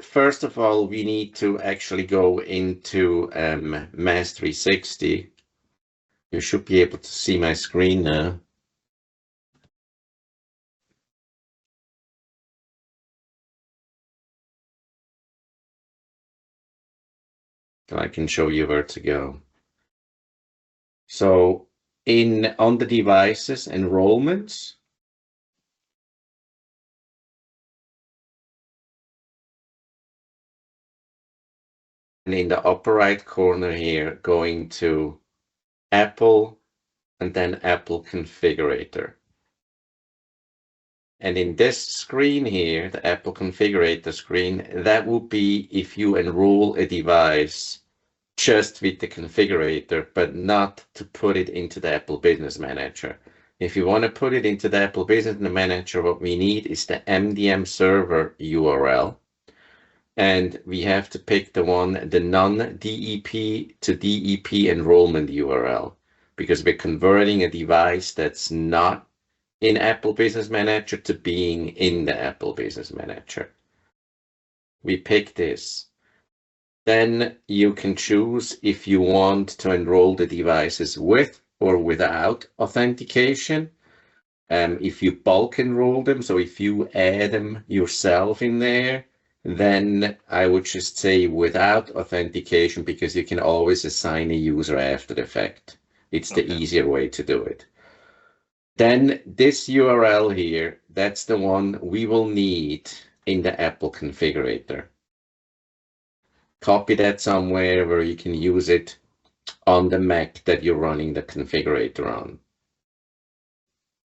first of all, we need to actually go into Mass 360. You should be able to see my screen now. So I can show you where to go. So on the devices, enrollments, and in the upper right corner here, going to Apple and then Apple Configurator. And in this screen here, the Apple Configurator screen, that would be if you enroll a device just with the configurator, but not to put it into the Apple Business Manager. If you want to put it into the Apple Business Manager, what we need is the MDM server URL. And we have to pick the non-DEP to DEP enrollment URL, because we're converting a device that's not in Apple Business Manager to being in the Apple Business Manager. We pick this. Then you can choose if you want to enroll the devices with or without authentication. If you bulk enroll them, so if you add them yourself in there, then I would just say without authentication, because you can always assign a user after the fact. It's the easier way to do it. Then this URL here, that's the one we will need in the Apple Configurator. Copy that somewhere where you can use it on the Mac that you're running the configurator on.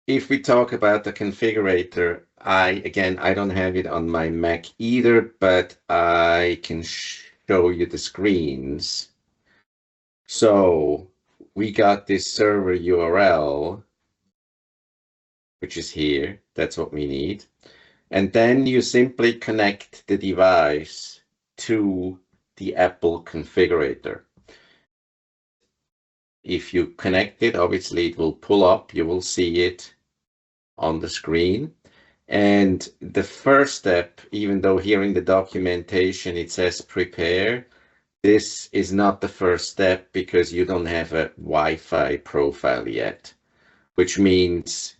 If we talk about the configurator, I don't have it on my Mac either, but I can show you the screens. So we got this server URL, which is here. That's what we need. And then you simply connect the device to the Apple Configurator. If you connect it, obviously it will pull up. You will see it on the screen. And the first step, even though here in the documentation it says prepare, this is not the first step because you don't have a Wi-Fi profile yet, which means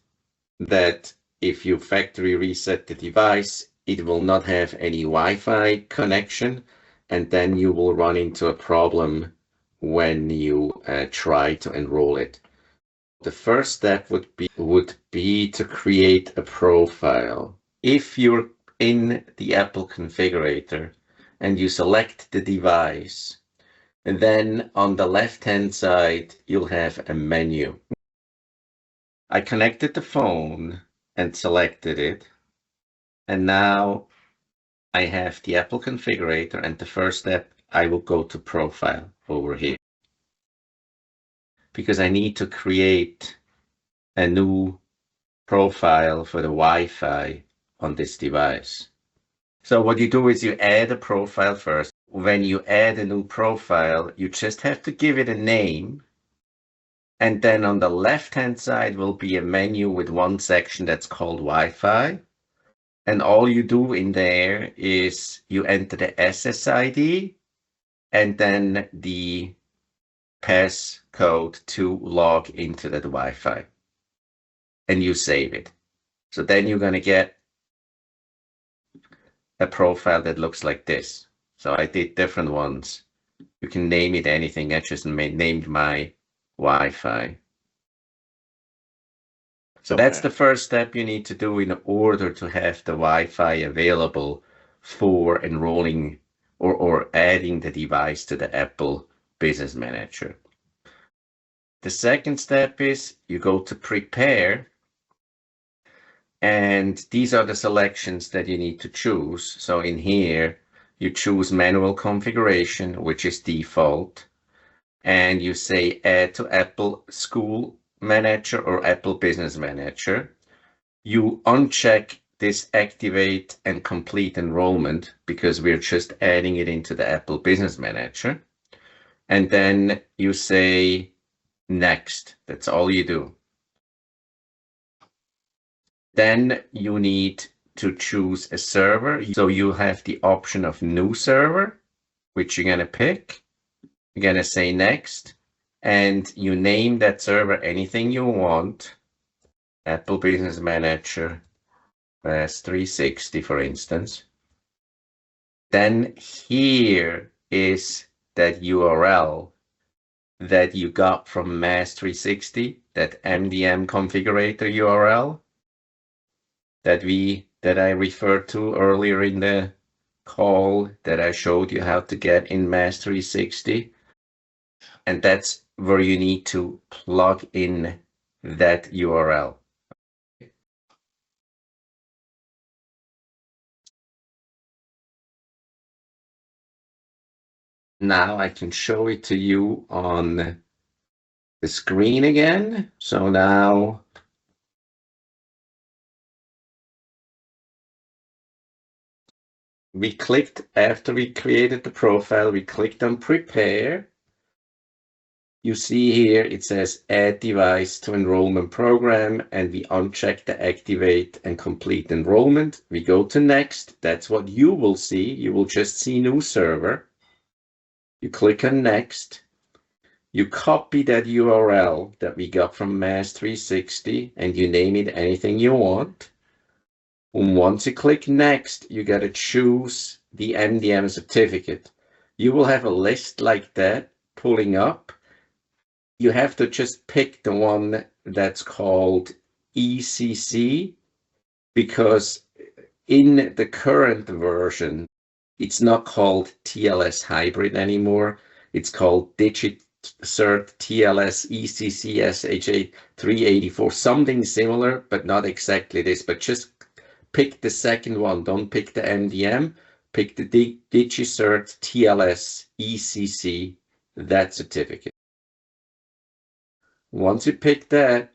that if you factory reset the device, it will not have any Wi-Fi connection, and then you will run into a problem when you try to enroll it. The first step would be to create a profile. If you're in the Apple Configurator and you select the device, and then on the left-hand side, you'll have a menu. I connected the phone and selected it, and now I have the Apple Configurator, and the first step, I will go to Profile over here, because I need to create a new profile for the Wi-Fi on this device. So what you do is you add a profile first. When you add a new profile, you just have to give it a name. And then on the left-hand side will be a menu with one section that's called Wi-Fi. And all you do in there is you enter the SSID and then the passcode to log into the Wi-Fi. And you save it. So then you're going to get a profile that looks like this. So I did different ones. You can name it anything. I just named my Wi-Fi. So that's the first step you need to do in order to have the Wi-Fi available for enrolling or adding the device to the Apple Business Manager. The second step is you go to Prepare, and these are the selections that you need to choose. So in here, you choose Manual Configuration, which is default, and you say Add to Apple School Manager or Apple Business Manager. You uncheck this Activate and Complete Enrollment because we're just adding it into the Apple Business Manager. And then you say Next. That's all you do. Then you need to choose a server. So you have the option of new server, which you're going to pick. You're going to say next, and you name that server anything you want. Apple Business Manager as 360, for instance. Then here is that URL that you got from Mass 360, that MDM configurator URL that I referred to earlier in the call, that I showed you how to get in Mass 360. And that's where you need to plug in that URL. Now I can show it to you on the screen again. So now we clicked, after we created the profile, we clicked on prepare. You see here it says add device to enrollment program, and we uncheck the activate and complete enrollment. We go to next. That's what you will see. You will just see new server. You click on next. You copy that URL that we got from Mass 360 and you name it anything you want. And once you click next, you got to choose the MDM certificate. You will have a list like that pulling up. You have to just pick the one that's called ECC, because in the current version, it's not called TLS hybrid anymore. It's called DigiCert TLS ECC SH8 384, something similar, but not exactly this. But just pick the second one. Don't pick the MDM. Pick the DigiCert TLS ECC, that certificate. Once you pick that,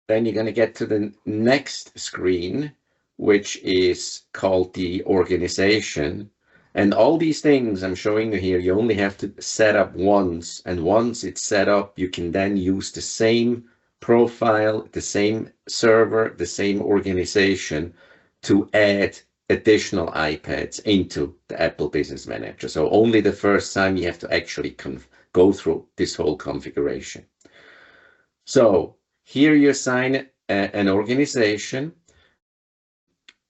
then you're going to get to the next screen, which is called the organization. And all these things I'm showing you here, you only have to set up once. And once it's set up, you can then use the same profile, the same server, the same organization to add additional iPads into the Apple Business Manager. So only the first time you have to actually go through this whole configuration. So here you assign an organization.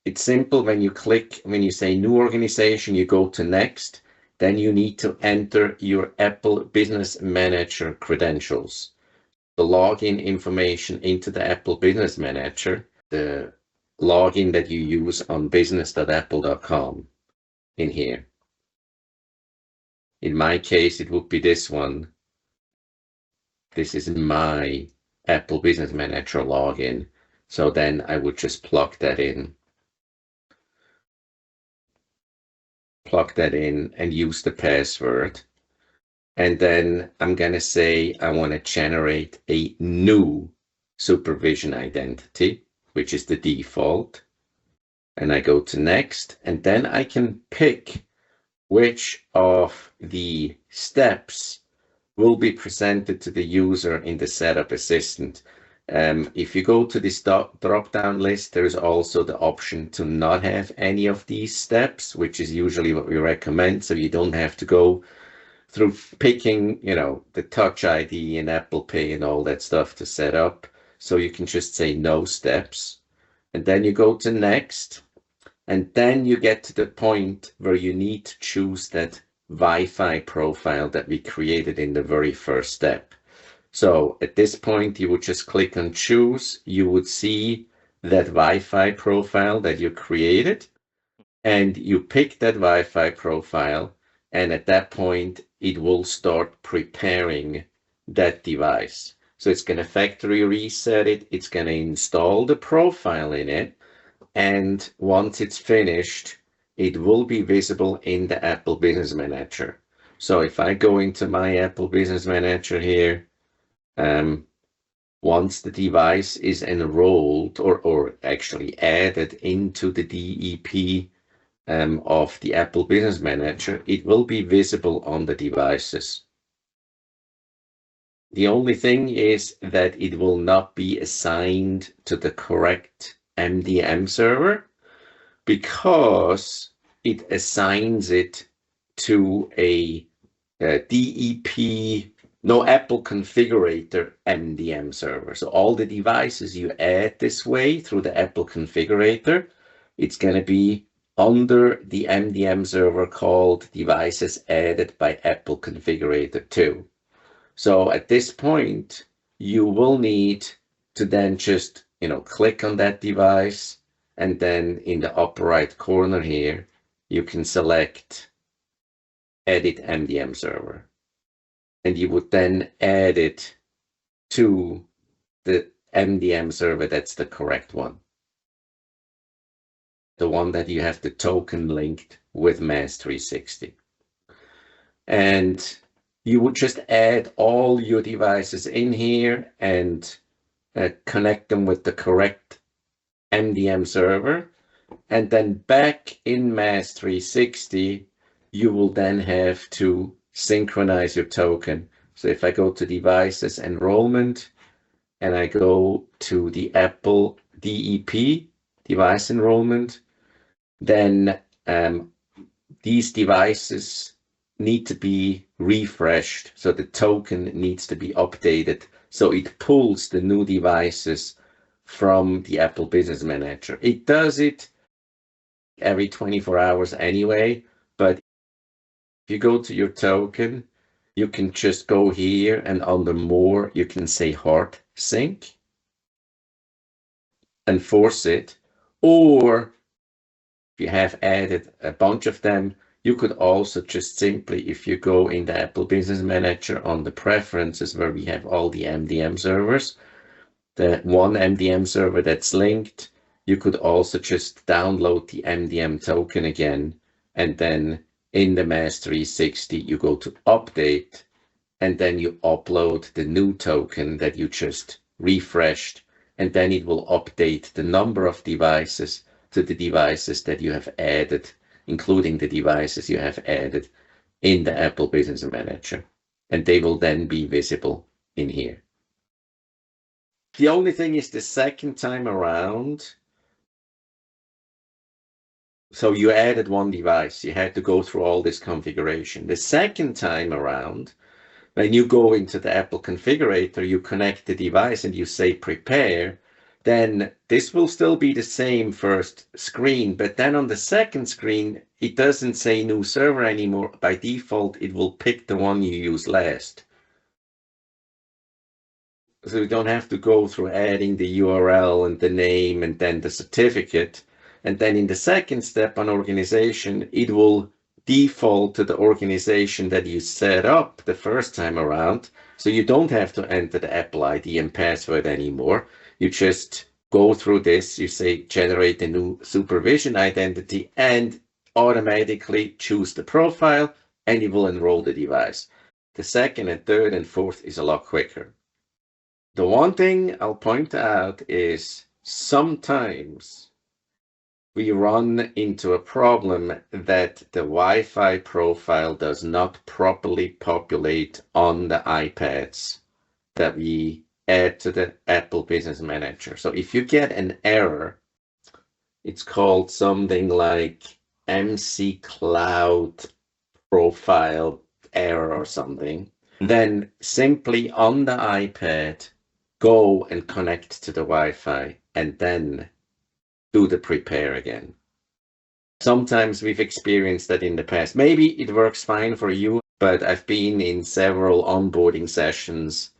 It's simple. When you say new organization, you go to next. Then you need to enter your Apple Business Manager credentials, the login information into the Apple Business Manager, the login that you use on business.apple.com in here. In my case, it would be this one. This is my Apple Business Manager login. So then I would just plug that in and use the password. And then I'm going to say I want to generate a new supervision identity, which is the default. And I go to next, and then I can pick which of the steps will be presented to the user in the setup assistant. If you go to this drop-down list, there's also the option to not have any of these steps, which is usually what we recommend, so you don't have to go through picking, the Touch ID and Apple Pay and all that stuff to set up. So you can just say no steps, and then you go to next, and then you get to the point where you need to choose that Wi-Fi profile that we created in the very first step. So at this point, you would just click on choose. You would see that Wi-Fi profile that you created, and you pick that Wi-Fi profile, and at that point, it will start preparing that device. So it's going to factory reset it. It's going to install the profile in it. And once it's finished, it will be visible in the Apple Business Manager. So if I go into my Apple Business Manager here, once the device is enrolled or actually added into the DEP of the Apple Business Manager, it will be visible on the devices. The only thing is that it will not be assigned to the correct MDM server. because it assigns it to a DEP, no, Apple Configurator MDM server. So all the devices you add this way through the Apple Configurator, it's going to be under the MDM server called Devices Added by Apple Configurator 2. So at this point, you will need to then just, click on that device, and then in the upper right corner here, you can select Edit MDM server. And you would then add it to the MDM server that's the correct one. The one that you have the token linked with MAS 360. And you would just add all your devices in here and connect them with the correct MDM server. And then back in MAS 360, you will then have to synchronize your token. So if I go to devices enrollment and I go to the Apple DEP, device enrollment, then these devices need to be refreshed. So the token needs to be updated. So it pulls the new devices from the Apple Business Manager. It does it every 24 hours anyway, but if you go to your token, you can just go here and under more, you can say hard sync and force it. Or if you have added a bunch of them, you could also just simply, if you go in the Apple Business Manager on the preferences where we have all the MDM servers, the one MDM server that's linked, you could also just download the MDM token again, and then in the MAS 360, you go to update, and then you upload the new token that you just refreshed, and then it will update the number of devices to the devices that you have added, including the devices you have added in the Apple Business Manager. And they will then be visible in here. The only thing is the second time around, so you added one device, you had to go through all this configuration. The second time around, when you go into the Apple Configurator, you connect the device and you say prepare, then this will still be the same first screen, but then on the second screen, it doesn't say new server anymore. By default, it will pick the one you use last. So you don't have to go through adding the URL and the name and then the certificate. And then in the second step on organization, it will default to the organization that you set up the first time around. So you don't have to enter the Apple ID and password anymore. You just go through this, you say generate a new supervision identity and automatically choose the profile and it will enroll the device. The second and third and fourth is a lot quicker. The one thing I'll point out is sometimes we run into a problem that the Wi-Fi profile does not properly populate on the iPads that we add to the Apple Business Manager. So if you get an error, it's called something like MC Cloud profile error or something, then simply on the iPad, go and connect to the Wi-Fi and then do the prepare again. Sometimes we've experienced that in the past. Maybe it works fine for you, but I've been in several onboarding sessions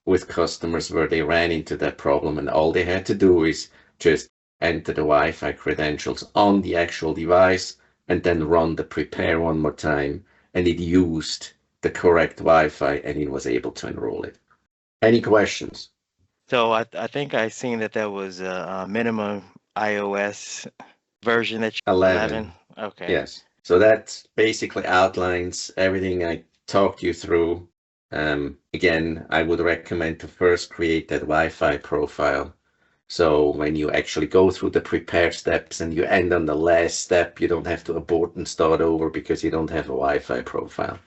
with customers where they ran into that problem and all they had to do is just enter the Wi-Fi credentials on the actual device and then run the prepare one more time, and it used the correct Wi-Fi and it was able to enroll it. Any questions? So I think I seen that there was a minimum iOS version that 11. Okay. Yes. So that basically outlines everything I talked you through. Again, I would recommend to first create that Wi-Fi profile. So when you actually go through the prepare steps and you end on the last step, you don't have to abort and start over because you don't have a Wi-Fi profile.